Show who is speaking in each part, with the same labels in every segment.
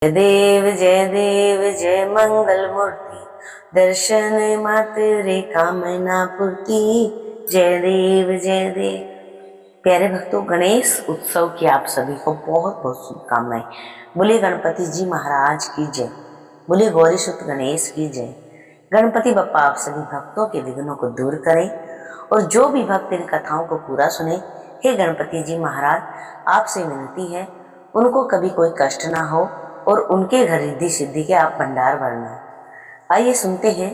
Speaker 1: जय देव जय मंगल मूर्ति, दर्शन मात्र कामना पूर्ति। जय देव जय देव। प्यारे भक्तों, गणेश उत्सव की आप सभी को बहुत बहुत शुभकामनाएं। बोले गणपति जी महाराज की जय, बोले गौरी सुत गणेश की जय। गणपति बप्पा आप सभी भक्तों के विघ्नों को दूर करें और जो भी भक्त इन कथाओं को पूरा सुने, हे गणपति जी महाराज आपसे विनती है उनको कभी कोई कष्ट ना हो और उनके घर रिद्धि सिद्धि के आप भंडार भरना। आइए सुनते हैं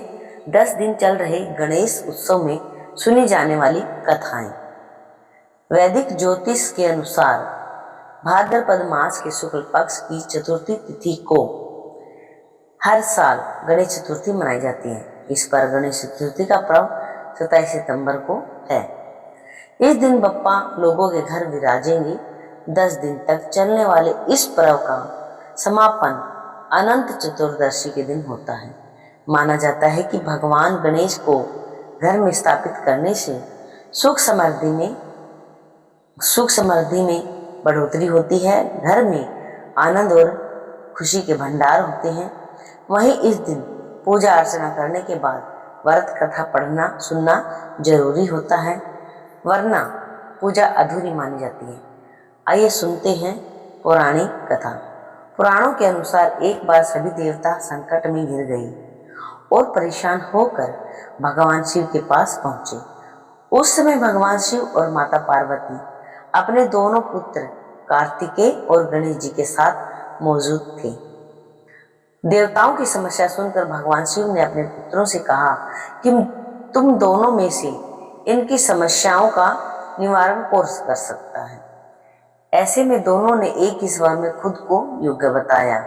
Speaker 1: 10 दिन चल रहे गणेश उत्सव में सुनी जाने वाली कथाएं। वैदिक ज्योतिष के अनुसार भाद्रपद मास के शुक्ल पक्ष की चतुर्थी तिथि को हर साल गणेश चतुर्थी मनाई जाती है। इस पर गणेश चतुर्थी का पर्व 27 सितंबर को है। इस दिन बप्पा लोगों के घर विराजेंगे। 10 दिन तक चलने वाले इस पर्व का समापन अनंत चतुर्दशी के दिन होता है। माना जाता है कि भगवान गणेश को घर में स्थापित करने से सुख समृद्धि में बढ़ोतरी होती है, घर में आनंद और खुशी के भंडार होते हैं। वहीं इस दिन पूजा अर्चना करने के बाद व्रत कथा पढ़ना सुनना जरूरी होता है, वरना पूजा अधूरी मानी जाती है। आइए सुनते हैं पौराणिक कथा। पुराणों के अनुसार एक बार सभी देवता संकट में घिर गए और परेशान होकर भगवान शिव के पास पहुंचे। उस समय भगवान शिव और माता पार्वती अपने दोनों पुत्र कार्तिकेय और गणेश जी के साथ मौजूद थे। देवताओं की समस्या सुनकर भगवान शिव ने अपने पुत्रों से कहा कि तुम दोनों में से इनकी समस्याओं का निवारण कौन कर सकता है। ऐसे में दोनों ने एक ही स्वर में खुद को योग्य बताया।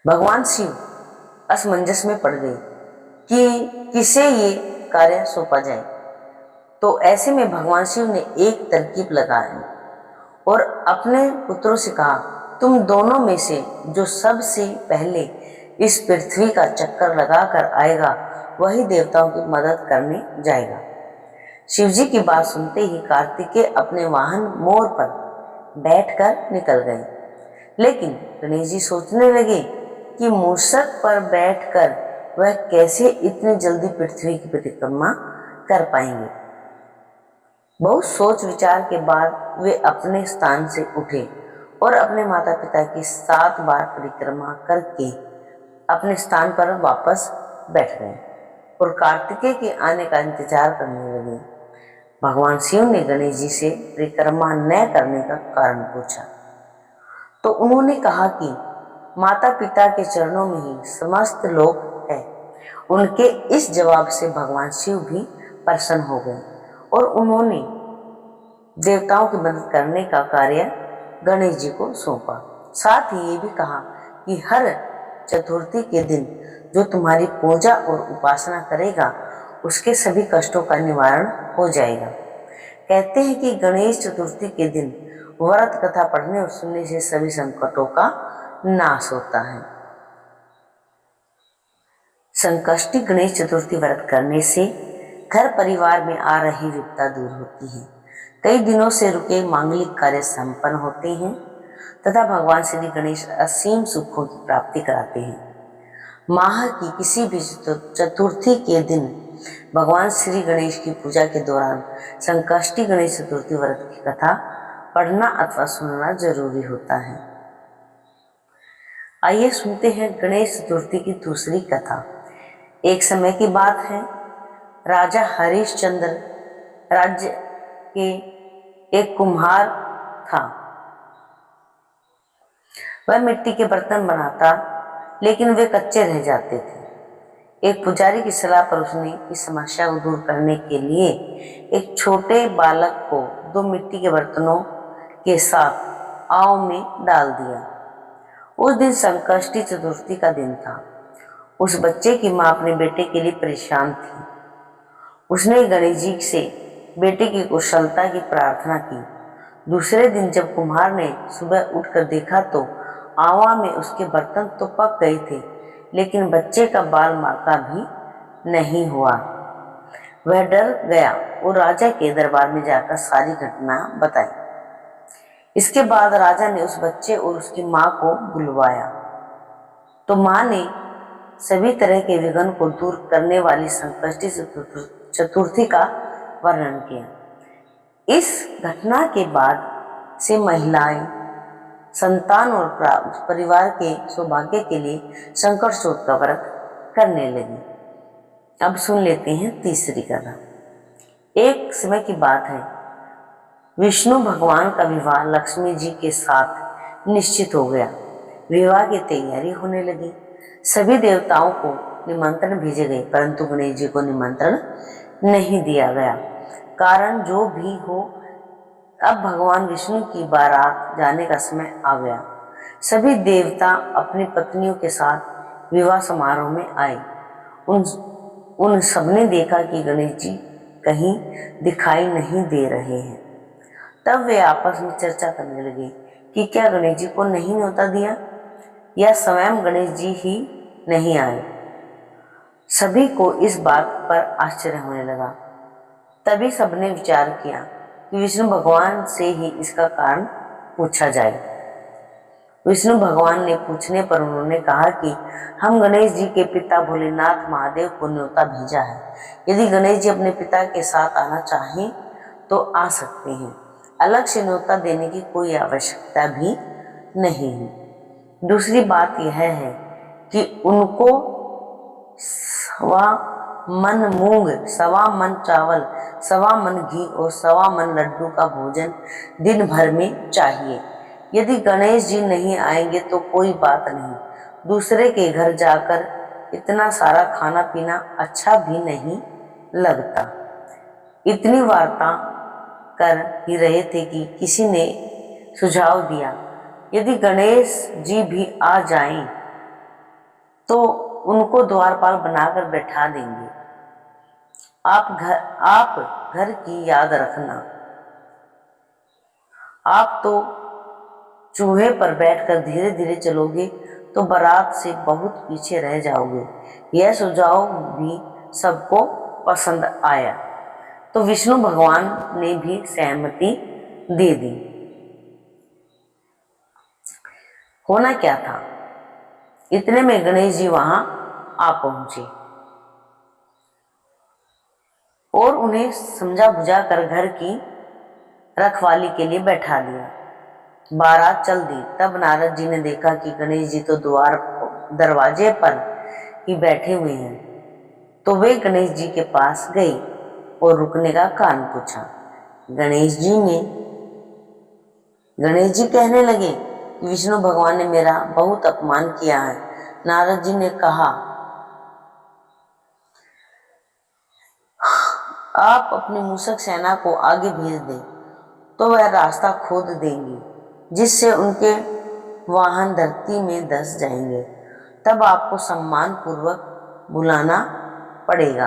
Speaker 1: भगवान शिव असमंजस में पड़ गए कि किसे ये कार्य सौंपा जाए। तो ऐसे में भगवान शिव ने एक तरकीब लगाई और अपने पुत्रों से कहा, तुम दोनों में से जो सबसे पहले इस पृथ्वी का चक्कर लगाकर आएगा वही देवताओं की मदद करने जाएगा। शिवजी की बात सुनते ही कार्तिकेय अपने वाहन मोर पर बैठकर निकल गए, लेकिन गणेश जी सोचने लगे कि मूषक पर बैठकर वह कैसे इतनी जल्दी पृथ्वी की परिक्रमा कर पाएंगे। बहुत सोच विचार के बाद वे अपने स्थान से उठे और अपने माता पिता की 7 बार परिक्रमा करके अपने स्थान पर वापस बैठ गए और कार्तिकेय के आने का इंतजार करने लगे। भगवान शिव ने गणेश जी से परिक्रमा न करने का कारण पूछा तो उन्होंने कहा कि माता पिता के चरणों में ही समस्त लोक है। उनके इस जवाब से भगवान शिव भी प्रसन्न हो गए और उन्होंने देवताओं की मदद करने का कार्य गणेश जी को सौंपा। साथ ही ये भी कहा कि हर चतुर्थी के दिन जो तुम्हारी पूजा और उपासना करेगा उसके सभी कष्टों का निवारण हो जाएगा। कहते हैं कि गणेश चतुर्थी के दिन व्रत कथा पढ़ने और सुनने से सभी संकटों का नाश होता है। संकष्टी गणेश चतुर्थी व्रत करने से घर परिवार में आ रही विपदा दूर होती है, कई दिनों से रुके मांगलिक कार्य संपन्न होते हैं तथा भगवान श्री गणेश असीम सुखों की प्राप्ति कराते हैं। माह की किसी भी चतुर्थी के दिन भगवान श्री गणेश की पूजा के दौरान संकष्टी गणेश चतुर्थी व्रत की कथा पढ़ना अथवा सुनना जरूरी होता है। आइए सुनते हैं गणेश चतुर्थी की दूसरी कथा। एक समय की बात है, राजा हरिश्चंद्र राज्य के एक कुम्हार था। वह मिट्टी के बर्तन बनाता, लेकिन वे कच्चे रह जाते थे। एक पुजारी की सलाह पर उसने इस समस्या को दूर करने के लिए एक छोटे बालक को 2 मिट्टी के बर्तनों के साथ आव में डाल दिया। उस दिन संकष्टी चतुर्थी का दिन था। उस बच्चे की मां अपने बेटे के लिए परेशान थी। उसने गणेश जी से बेटे की कुशलता की प्रार्थना की। दूसरे दिन जब कुम्हार ने सुबह उठकर देखा तो आवा में उसके बर्तन तो पक गए थे, लेकिन बच्चे का बाल माका भी नहीं हुआ। वह डर गया और राजा के दरबार में जाकर सारी घटना बताई। इसके बाद राजा ने उस बच्चे और उसकी माँ को बुलवाया। तो माँ ने सभी तरह के विघ्न को दूर करने वाली संकष्टी चतुर्थी का वर्णन किया। इस घटना के बाद से महिलाएं संतान और परिवार के सौभाग्य के लिए संकट चौथ का व्रत करने लगी। अब सुन लेते हैं तीसरी कथा। एक समय की बात है, विष्णु भगवान का विवाह लक्ष्मी जी के साथ निश्चित हो गया। विवाह की तैयारी होने लगी। सभी देवताओं को निमंत्रण भेजे गए, परंतु गणेश जी को निमंत्रण नहीं दिया गया। कारण जो भी हो, अब भगवान विष्णु की बारात जाने का समय आ गया। सभी देवता अपनी पत्नियों के साथ विवाह समारोह में आए। उन सबने देखा कि गणेश जी कहीं दिखाई नहीं दे रहे हैं। तब वे आपस में चर्चा करने लगे कि क्या गणेश जी को नहीं न्योता दिया या स्वयं गणेश जी ही नहीं आए। सभी को इस बात पर आश्चर्य होने लगा। तभी सबने विचार किया कि विष्णु भगवान से ही इसका कारण पूछा जाए। विष्णु भगवान ने पूछने पर उन्होंने कहा कि हम गणेश जी के पिता भोलेनाथ महादेव को न्योता भेजा है। यदि गणेश जी अपने पिता के साथ आना चाहें तो आ सकते हैं। अलग से न्योता देने की कोई आवश्यकता भी नहीं है। दूसरी बात यह है कि उनको 1.25 मन मूंग, 1.25 मन चावल, 1.25 मन घी और 1.25 मन लड्डू का भोजन दिन भर में चाहिए। यदि गणेश जी नहीं आएंगे तो कोई बात नहीं, दूसरे के घर जाकर इतना सारा खाना पीना अच्छा भी नहीं लगता। इतनी वार्ता कर ही रहे थे कि किसी ने सुझाव दिया, यदि गणेश जी भी आ जाएं तो उनको द्वारपाल बनाकर बैठा देंगे। आप घर की याद रखना। आप तो चूहे पर बैठकर धीरे धीरे चलोगे तो बारात से बहुत पीछे रह जाओगे। यह सुझाव भी सबको पसंद आया, तो विष्णु भगवान ने भी सहमति दे दी। होना क्या था, इतने में गणेश जी वहां आ पहुंचे और उन्हें समझा बुझा कर घर की रखवाली के लिए बैठा दिया। बारात चल दी। तब नारद जी ने देखा कि गणेश जी तो दरवाजे पर ही बैठे हुए हैं। तो वे गणेश जी के पास गए और रुकने का कारण पूछा। गणेश जी कहने लगे कि विष्णु भगवान ने मेरा बहुत अपमान किया है। नारद जी ने कहा, आप अपनी मूषक सेना को आगे भेज दें तो वह रास्ता खोद देंगी, जिससे उनके वाहन धरती में धंस जाएंगे। तब आपको सम्मान पूर्वक बुलाना पड़ेगा।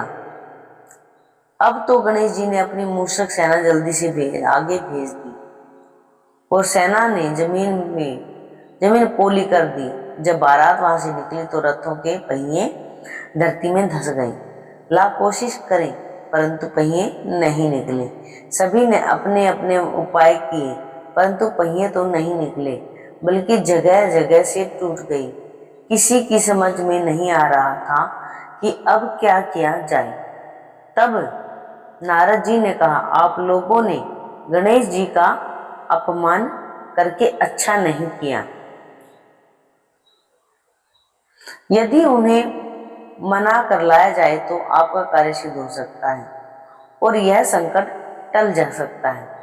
Speaker 1: अब तो गणेश जी ने अपनी मूषक सेना जल्दी से आगे भेज दी और सेना ने जमीन पोली कर दी। जब बारात वहां से निकली तो रथों के पहिए धरती में धंस गए। लाख कोशिश करें परंतु पहिए नहीं निकले। सभी ने अपने अपने उपाय किए परंतु पहिए तो नहीं निकले, बल्कि जगह जगह से टूट गई। किसी की समझ में नहीं आ रहा था कि अब क्या किया जाए। तब नारद जी ने कहा, आप लोगों ने गणेश जी का अपमान करके अच्छा नहीं किया। यदि उन्हें मना कर लाया जाए तो आपका कार्य सिद्ध हो सकता है और यह संकट टल जा सकता है।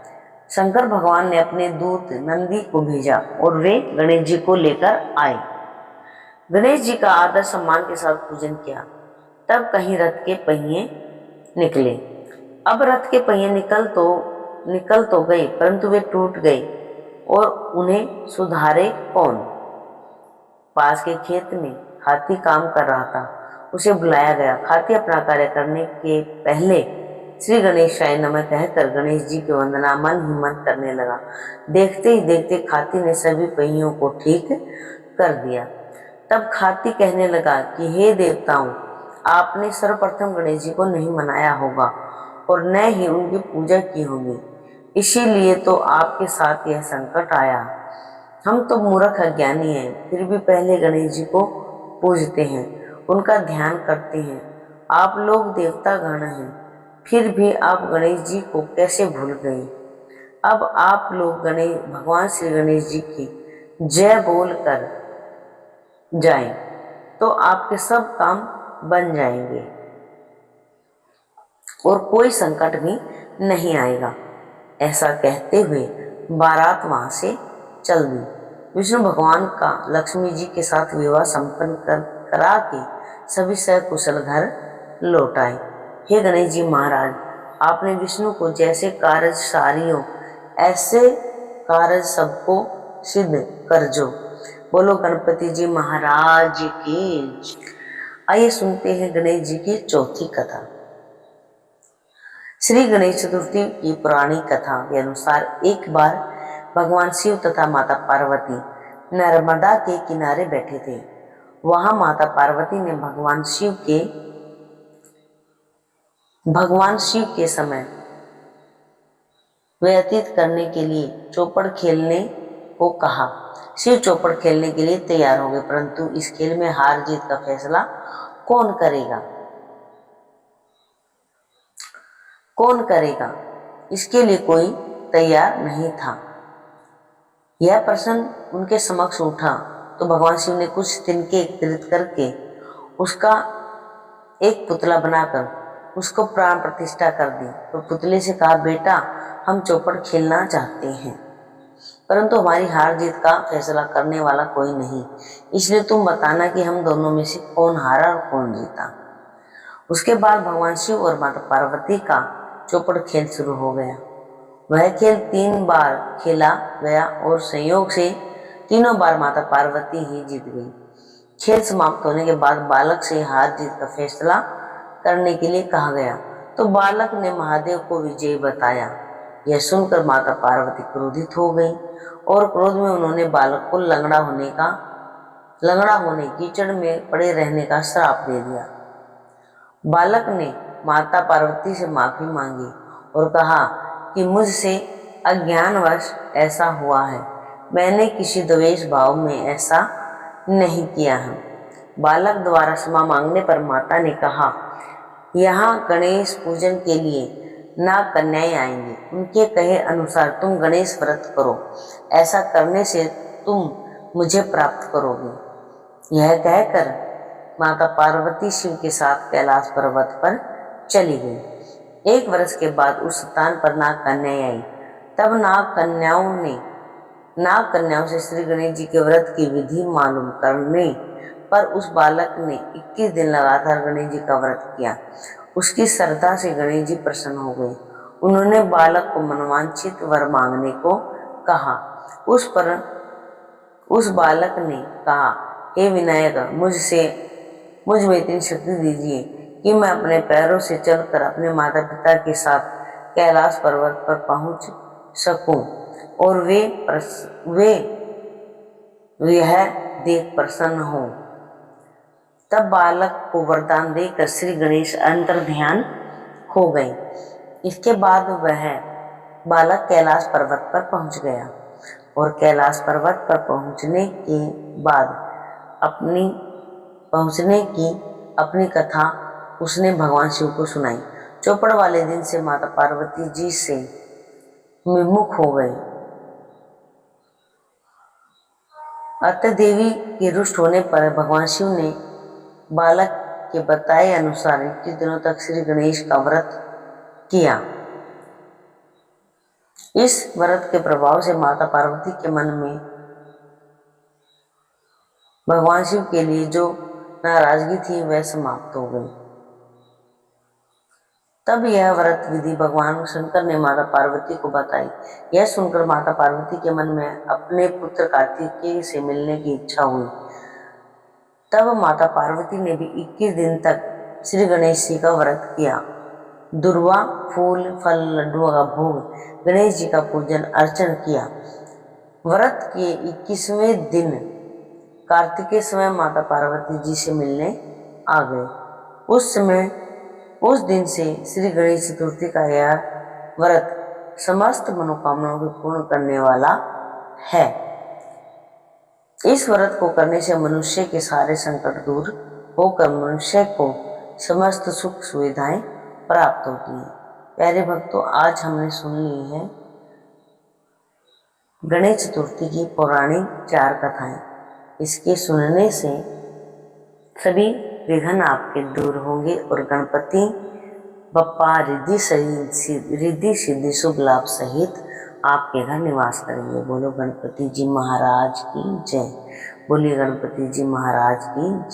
Speaker 1: शंकर भगवान ने अपने दूत नंदी को भेजा और वे गणेश जी को लेकर आए। गणेश जी का आदर सम्मान के साथ पूजन किया। तब कहीं रथ के पहिए निकले। अब रथ के पहिए निकल तो गए परंतु वे टूट गए और उन्हें सुधारे कौन। पास के खेत में हाथी काम कर रहा था, उसे बुलाया गया। हाथी अपना कार्य करने के पहले श्री गणेशाय नमः कहकर गणेश जी की वंदना मन ही मन करने लगा। देखते ही देखते हाथी ने सभी पहियों को ठीक कर दिया। तब हाथी कहने लगा कि हे देवताओं, आपने सर्वप्रथम गणेश जी को नहीं मनाया होगा और न ही उनकी पूजा की होगी। इसीलिए तो आपके साथ यह संकट आया। हम तो मूर्ख अज्ञानी हैं, फिर भी पहले गणेश जी को पूजते हैं, उनका ध्यान करते हैं। आप लोग देवता गण हैं, फिर भी आप गणेश जी को कैसे भूल गए? अब आप लोग गणेश भगवान श्री गणेश जी की जय बोल कर जाएं, तो आपके सब काम बन जाएंगे और कोई संकट भी नहीं आएगा। ऐसा कहते हुए बारात वहां से चल दी। विष्णु भगवान का लक्ष्मी जी के साथ विवाह संपन्न करा के सभी सकुशल घर लौट आए। हे गणेश जी महाराज, आपने विष्णु को जैसे कारज सारियों ऐसे कारज सबको सिद्ध कर जो। बोलो गणपति जी महाराज की। आइए सुनते हैं गणेश जी की चौथी कथा। श्री गणेश चतुर्थी की पुरानी कथा के अनुसार एक बार भगवान शिव तथा माता पार्वती नर्मदा के किनारे बैठे थे। वहां माता पार्वती ने भगवान शिव के समय व्यतीत करने के लिए चौपड़ खेलने को कहा। शिव चौपड़ खेलने के लिए तैयार हो गए, परंतु इस खेल में हार जीत का फैसला कौन करेगा, इसके लिए कोई तैयार नहीं था। यह प्रश्न उनके समक्ष उठा तो भगवान शिव ने कुछ तिनके एकत्रित करके उसका एक पुतला बनाकर उसको प्राण प्रतिष्ठा कर दी। तो पुतले से कहा, बेटा हम चौपड़ खेलना चाहते हैं, परंतु हमारी हार जीत का फैसला करने वाला कोई नहीं, इसलिए तुम बताना कि हम दोनों में से कौन हारा और कौन जीता। उसके बाद भगवान शिव और माता पार्वती का चौपड़ खेल शुरू हो गया। वह खेल 3 बार खेला गया और संयोग से तीनों बार माता पार्वती ही जीत गई। खेल समाप्त होने के बाद बालक से हार जीत का फैसला करने के लिए कहा गया, तो बालक ने महादेव को विजयी बताया। यह सुनकर माता पार्वती क्रोधित हो गई और क्रोध में उन्होंने बालक को लंगड़ा होने कीचड़ में पड़े रहने का श्राप दे दिया। बालक ने माता पार्वती से माफी मांगी और कहा कि मुझसे अज्ञानवश ऐसा हुआ है, मैंने किसी द्वेष भाव में ऐसा नहीं किया है। बालक द्वारा क्षमा मांगने पर माता ने कहा, यहाँ गणेश पूजन के लिए नाग कन्याएं आएंगी, उनके कहे अनुसार तुम गणेश व्रत करो, ऐसा करने से तुम मुझे प्राप्त करोगे। यह कहकर माता पार्वती शिव के साथ कैलाश पर्वत पर चली गई। 1 वर्ष के बाद उस स्थान पर नाग कन्याएं आई। तब नाग कन्याओं से श्री गणेश जी के व्रत की विधि मालूम करने पर उस बालक ने 21 दिन लगातार गणेश जी का व्रत किया। उसकी श्रद्धा से गणेश जी प्रसन्न हो गए। उन्होंने बालक को मनवांछित वर मांगने को कहा। उस बालक ने कहा, हे विनायक, मुझ में इतनी शक्ति दीजिए कि मैं अपने पैरों से चलकर अपने माता पिता के साथ कैलाश पर्वत पर पहुंच सकूं और वे यह देख प्रसन्न हों। तब बालक को वरदान देकर श्री गणेश अंतर्ध्यान हो गए। इसके बाद वह बालक कैलाश पर्वत पर पहुंच गया और कैलाश पर्वत पर पहुंचने की अपनी कथा उसने भगवान शिव को सुनाई। चौपड़ वाले दिन से माता पार्वती जी से विमुख हो गए। अतः देवी के रुष्ट होने पर भगवान शिव ने बालक के बताए अनुसार 21 दिनों तक श्री गणेश का व्रत किया। इस व्रत के प्रभाव से माता पार्वती के मन में भगवान शिव के लिए जो नाराजगी थी वह समाप्त हो गई। तब यह व्रत विधि भगवान शंकर ने माता पार्वती को बताई। यह सुनकर माता पार्वती के मन में अपने पुत्र कार्तिकेय से मिलने की इच्छा हुई। तब माता पार्वती ने भी 21 दिन तक श्री गणेश जी का व्रत किया। दुर्वा, फूल, फल, लड्डुओं का भोग, गणेश जी का पूजन अर्चन किया। व्रत के 21वें दिन कार्तिकेय समय माता पार्वती जी से मिलने आ गए। उस दिन से श्री गणेश चतुर्थी का यह व्रत समस्त मनोकामनाओं को पूर्ण करने वाला है। इस व्रत को करने से मनुष्य के सारे संकट दूर होकर मनुष्य को समस्त सुख सुविधाएं प्राप्त होती हैं। प्यारे भक्तों, आज हमने सुन ली है गणेश चतुर्थी की पौराणिक 4 कथाएं। इसके सुनने से सभी विघ्न आपके दूर होंगे और गणपति बप्पा रिद्धि सिद्धि शुभ लाभ सहित आपके घर निवास करेंगे। बोलो गणपति जी महाराज की जय। बोलिए गणपति जी महाराज की जय।